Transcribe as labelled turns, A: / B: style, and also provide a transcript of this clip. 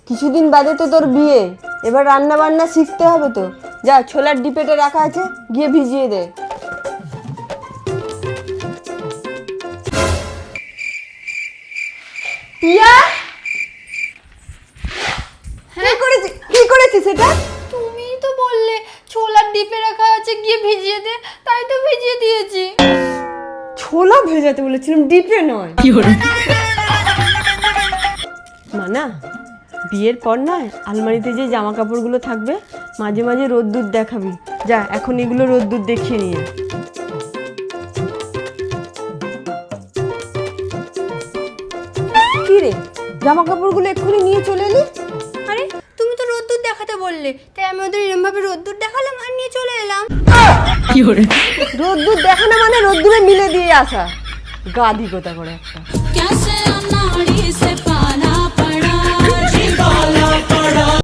A: কিছুদিন বাদে তো তোর বিয়ে, এবার রান্না বান্না শিখতে হবে তো। যা, ছোলার ডিপেটে রাখা আছে, গিয়ে ভিজিয়ে দে। পিয়া, কি করেছিস এটা?
B: তুমিই তো বললে ছোলার ডিপে রাখা আছে, গিয়ে ভিজিয়ে দে, তাই তো ভিজিয়ে দিয়েছি।
A: ছোলা ভেজাতে বলেছিলাম, ডিপে নয়। মানা, বিয়ের পর না আলমারিতে যে জামা কাপড়গুলো থাকবে মাঝে মাঝে রোদ্দুর দেখাবি। যা, এখন এগুলো রোদ্দুর দেখিয়ে নিয়ে। কি রে, জামা কাপড়গুলো এক্ষুনি নিয়ে চলে এলি?
B: আরে তুমি তো রোদ্দুর দেখাতে বললে, তাই আমি ওদের এরম ভাবে রোদ্দুর দেখালাম আর নিয়ে চলে এলাম।
A: রোদ্দুর দেখানো মানে রোদ্দুরে মিলে দিয়ে আসা। গাদি গোতা করে একটা।